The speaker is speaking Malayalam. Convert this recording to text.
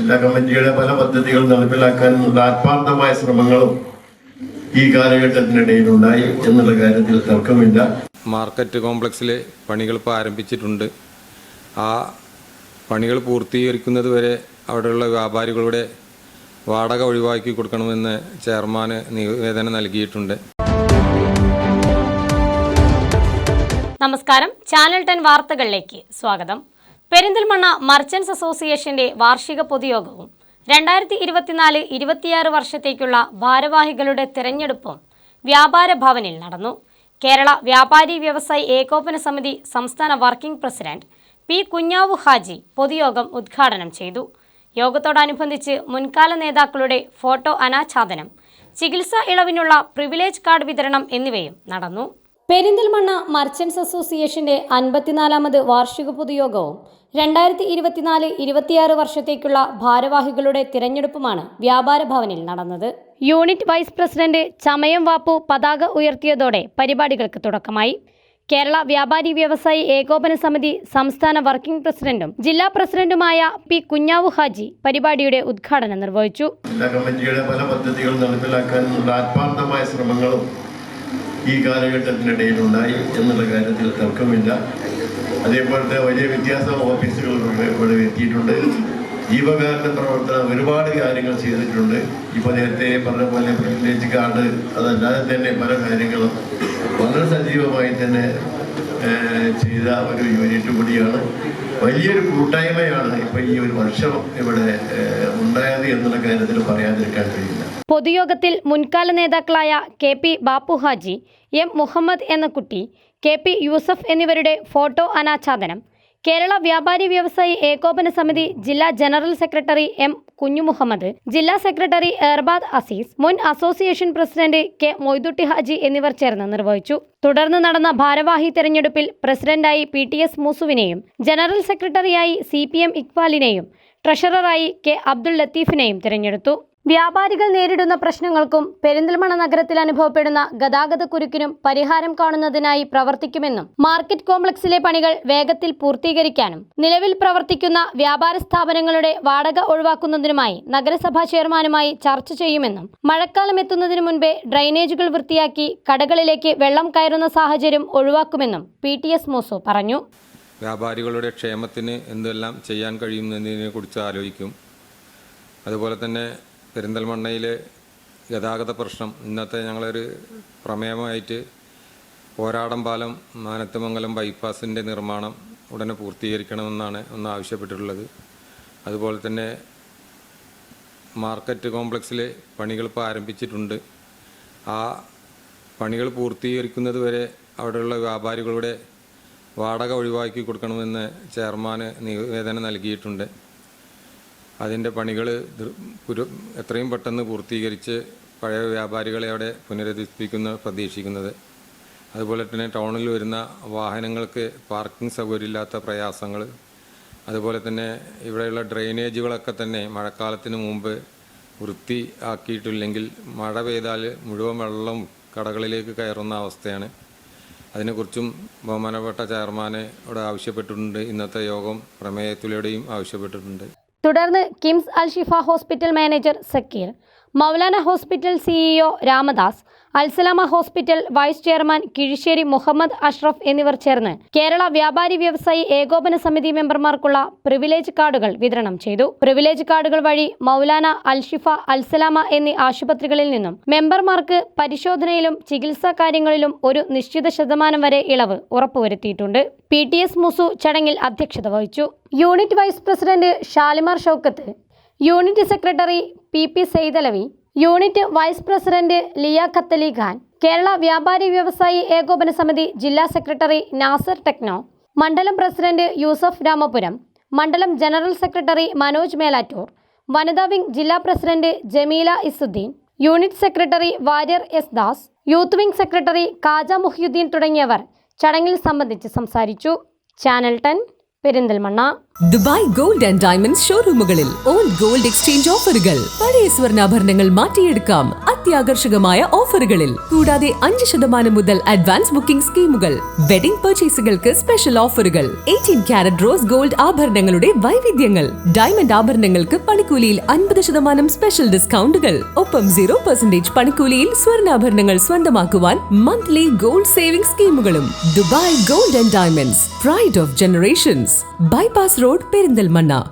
ജില്ലാ കമ്മിറ്റിയുടെ പല പദ്ധതികൾ നടപ്പിലാക്കാനുള്ള ആത്മാർത്ഥമായ ശ്രമങ്ങളും ഈ കാലഘട്ടത്തിനിടയിൽ ഉണ്ടായി എന്നുള്ള കാര്യത്തിൽ തർക്കമില്ല. മാർക്കറ്റ് കോംപ്ലക്സിൽ പണികൾ ഇപ്പോൾ ആരംഭിച്ചിട്ടുണ്ട്. ആ പണികൾ പൂർത്തീകരിക്കുന്നത് വരെ അവിടെയുള്ള വ്യാപാരികളുടെ വാടക ഒഴിവാക്കി കൊടുക്കണമെന്ന് ചെയർമാന് നിവേദനം നൽകിയിട്ടുണ്ട്. നമസ്കാരം, ചാനൽ 10 വാർത്തകളിലേക്ക് സ്വാഗതം. പെരിന്തൽമണ്ണ മർച്ചന്റ്സ് അസോസിയേഷന്റെ വാർഷിക പൊതുയോഗവും 2024-26 വർഷത്തേക്കുള്ള ഭാരവാഹികളുടെ തിരഞ്ഞെടുപ്പും വ്യാപാര ഭവനിൽ നടന്നു. കേരള വ്യാപാരി വ്യവസായി ഏകോപന സമിതി സംസ്ഥാന working president P Kunhavu Haji പൊതുയോഗം ഉദ്ഘാടനം ചെയ്തു. യോഗത്തോടനുബന്ധിച്ച് മുൻകാല നേതാക്കളുടെ ഫോട്ടോ അനാച്ഛാദനം, ചികിത്സാ ഇളവിനുള്ള പ്രിവിലേജ് കാർഡ് വിതരണം എന്നിവയും നടന്നു. പെരിന്തൽമണ്ണ മർച്ചന്റ്സ് അസോസിയേഷന്റെ 54ാമത് വാർഷിക പൊതുയോഗവും 2024-26 വർഷത്തേക്കുള്ള ഭാരവാഹികളുടെ തിരഞ്ഞെടുപ്പുമാണ് വ്യാപാര ഭവനിൽ നടന്നത്. യൂണിറ്റ് വൈസ് പ്രസിഡന്റ് ചമയം വാപ്പു പതാക ഉയർത്തിയതോടെ പരിപാടികൾക്ക് തുടക്കമായി. കേരള വ്യാപാരി വ്യവസായി ഏകോപന സമിതി സംസ്ഥാന വർക്കിംഗ് പ്രസിഡന്റും ജില്ലാ പ്രസിഡന്റുമായ പി കുഞ്ഞാവു ഹാജി പരിപാടിയുടെ ഉദ്ഘാടനം നിർവഹിച്ചു. ജില്ലാ കമ്മിറ്റിയുടെ പല പദ്ധതികൾ നടപ്പിലാക്കാനുള്ള ആത്മാർത്ഥമായ ശ്രമങ്ങളും ഈ കാലഘട്ടത്തിനിടയിൽ ഉണ്ടായി എന്നുള്ള കാര്യത്തിൽ തർക്കമില്ല. അതേപോലത്തെ വലിയ വ്യത്യാസ ഓഫീസുകൾ ഇവിടെ എത്തിയിട്ടുണ്ട്. ജീവകാരുണ്യ പ്രവർത്തനം ഒരുപാട് കാര്യങ്ങൾ ചെയ്തിട്ടുണ്ട്. ഇപ്പോൾ നേരത്തെ പറഞ്ഞ പോലെ പ്രിവിലേജ് കാർഡ്, അതല്ലാതെ തന്നെ പല കാര്യങ്ങളും വളരെ സജീവമായി തന്നെ ചെയ്ത ഒരു യൂണിറ്റ് കൂടിയാണ്. വലിയൊരു കൂട്ടായ്മയാണ് ഇപ്പോൾ ഈ ഒരു വർഷം ഇവിടെ ഉണ്ടായത് എന്നുള്ള കാര്യത്തിൽ പറയാതിരിക്കാൻ കഴിയില്ല. പൊതുയോഗത്തിൽ മുൻകാല നേതാക്കളായ K P Bappu Haji, M Muhammad എന്ന കുട്ടി, കെ പി യൂസഫ് എന്നിവരുടെ ഫോട്ടോ അനാച്ഛാദനം, കേരള വ്യാപാരി വ്യവസായി ഏകോപന സമിതി ജില്ലാ ജനറൽ സെക്രട്ടറി എം കുഞ്ഞുമുഹമ്മദ്, ജില്ലാ സെക്രട്ടറി എർബാദ് അസീസ്, മുൻ association president K Moidutty Haji എന്നിവർ ചേർന്ന് നിർവഹിച്ചു. തുടർന്ന് നടന്ന ഭാരവാഹി തെരഞ്ഞെടുപ്പിൽ പ്രസിഡന്റായി PTS മൂസുവിനെയും ജനറൽ സെക്രട്ടറിയായി CPM ഇക്ബാലിനെയും ട്രഷററായി കെ അബ്ദുൾ ലത്തീഫിനെയും തിരഞ്ഞെടുത്തു. വ്യാപാരികൾ നേരിടുന്ന പ്രശ്നങ്ങൾക്കും പെരിന്തൽമണ്ണ നഗരത്തിൽ അനുഭവപ്പെടുന്ന ഗതാഗത കുരുക്കിനും പരിഹാരം കാണുന്നതിനായി പ്രവർത്തിക്കുമെന്നും മാർക്കറ്റ് കോംപ്ലക്സിലെ പണികൾ വേഗത്തിൽ പൂർത്തീകരിക്കാനും നിലവിൽ പ്രവർത്തിക്കുന്ന വ്യാപാര സ്ഥാപനങ്ങളുടെ വാടക ഒഴിവാക്കുന്നതിനുമായി നഗരസഭാ ചെയർമാനുമായി ചർച്ച ചെയ്യുമെന്നും മഴക്കാലം എത്തുന്നതിനു മുൻപേ ഡ്രൈനേജുകൾ വൃത്തിയാക്കി കടകളിലേക്ക് വെള്ളം കയറുന്ന സാഹചര്യം ഒഴിവാക്കുമെന്നും PTS മൂസു പറഞ്ഞു. വ്യാപാരികളുടെ ക്ഷേമത്തിന് എന്തെല്ലാം ചെയ്യാൻ കഴിയുന്നതിനെ കുറിച്ച് ആലോചിക്കും. അതുപോലെ തന്നെ പെരിന്തൽമണ്ണയിലെ ഗതാഗത പ്രശ്നം ഇന്നത്തെ ഞങ്ങളൊരു പ്രമേയമായിട്ട് പോരാടം പാലം മാനത്തുമംഗലം ബൈപ്പാസിൻ്റെ നിർമ്മാണം ഉടനെ പൂർത്തീകരിക്കണമെന്നാണ് ആവശ്യപ്പെട്ടിട്ടുള്ളത്. അതുപോലെ തന്നെ മാർക്കറ്റ് കോംപ്ലക്സിൽ പണികൾ ഇപ്പോൾ ആരംഭിച്ചിട്ടുണ്ട്. ആ പണികൾ പൂർത്തീകരിക്കുന്നത് വരെ അവിടെയുള്ള വ്യാപാരികളുടെ വാടക ഒഴിവാക്കി കൊടുക്കണമെന്ന് ചെയർമാന് നിവേദനം നൽകിയിട്ടുണ്ട്. അതിൻ്റെ പണികൾ എത്രയും പെട്ടെന്ന് പൂർത്തീകരിച്ച് പഴയ വ്യാപാരികളെ അവിടെ പുനരുദ്ധരിപ്പിക്കുന്ന പ്രതീക്ഷിക്കുന്നത്. അതുപോലെ തന്നെ ടൗണിൽ വരുന്ന വാഹനങ്ങൾക്ക് പാർക്കിംഗ് സൗകര്യമില്ലാത്ത പ്രയാസങ്ങൾ, അതുപോലെ തന്നെ ഇവിടെയുള്ള ഡ്രെയിനേജുകളൊക്കെ തന്നെ മഴക്കാലത്തിന് മുമ്പ് വൃത്തിയാക്കിയിട്ടില്ലെങ്കിൽ മഴ പെയ്താൽ മുഴുവൻ വെള്ളം കടകളിലേക്ക് കയറുന്ന അവസ്ഥയാണ്. അതിനെക്കുറിച്ചും ബഹുമാനപ്പെട്ട ചെയർമാനോട് ആവശ്യപ്പെട്ടിട്ടുണ്ട്. ഇന്നത്തെ യോഗം പ്രമേയത്തിലൂടെയും ആവശ്യപ്പെട്ടിട്ടുണ്ട്. തുടർന്ന് KIMS Al Shifa hospital manager Zakir, Moulana hospital CEO Ramadas, Alsalama hospital vice chairman Kizhisseri Muhammad Ashraf എന്നിവർ ചേർന്ന് കേരള വ്യാപാരി വ്യവസായി ഏകോപന സമിതി മെമ്പർമാർക്കുള്ള പ്രിവിലേജ് കാർഡുകൾ വിതരണം ചെയ്തു. പ്രിവിലേജ് കാർഡുകൾ വഴി മൗലാന, അൽഷിഫ, അൽസലാമ എന്നീ ആശുപത്രികളിൽ നിന്നും മെമ്പർമാർക്ക് പരിശോധനയിലും ചികിത്സാ കാര്യങ്ങളിലും ഒരു നിശ്ചിത ശതമാനം വരെ ഇളവ് ഉറപ്പുവരുത്തിയിട്ടുണ്ട്. PTS മൂസു ചടങ്ങിൽ അധ്യക്ഷത വഹിച്ചു. Unit vice president Shalimar Shoukath, unit secretary PP Saidalavi, unit vice president Liyaqat Ali Khan, Kerala വ്യാപാരി വ്യവസായി ഏകോപന സമിതി ജില്ലാ സെക്രട്ടറി നാസർ ടെക്നോ, മണ്ഡലം പ്രസിഡന്റ് യൂസഫ് രാമപുരം, മണ്ഡലം ജനറൽ സെക്രട്ടറി മനോജ് മേലാറ്റൂർ, വനിതാ വിംഗ് ജില്ലാ president Jameela Izzuddin, unit secretary Warrier S Das, youth wing secretary Khaja Muhiyuddin തുടങ്ങിയവർ ചടങ്ങിൽ സംബന്ധിച്ച് സംസാരിച്ചു. Channel 10 Perinthalmanna. Dubai gold and diamonds ഷോറൂമുകളിൽ ഓൾഡ് ഗോൾഡ് എക്സ്ചേഞ്ച് ഓഫറുകൾ. പഴയ സ്വർണ്ണാഭരണങ്ങൾ മാറ്റിയെടുക്കാം അത്യാകർഷകമായ ഓഫറുകളിൽ. കൂടാതെ 5% മുതൽ അഡ്വാൻസ് ബുക്കിംഗ് സ്കീമുകൾ. വെഡിംഗ് പർച്ചേസുകൾക്ക് സ്പെഷ്യൽ ഓഫറുകൾ. 18 കാരറ്റ് റോസ് ഗോൾഡ് ആഭരണങ്ങളുടെ വൈവിധ്യങ്ങൾ. ഡയമണ്ട് ആഭരണങ്ങൾക്ക് പണിക്കൂലിയിൽ 50% സ്പെഷ്യൽ ഡിസ്കൗണ്ടുകൾ. ഒപ്പം 0% പണിക്കൂലിയിൽ സ്വർണ്ണാഭരണങ്ങൾ സ്വന്തമാക്കുവാൻ മന്ത്ലി ഗോൾഡ് സേവിംഗ് സ്കീമുകളും. Dubai gold and diamonds, pride of generations, bypass road, Perinthalmanna.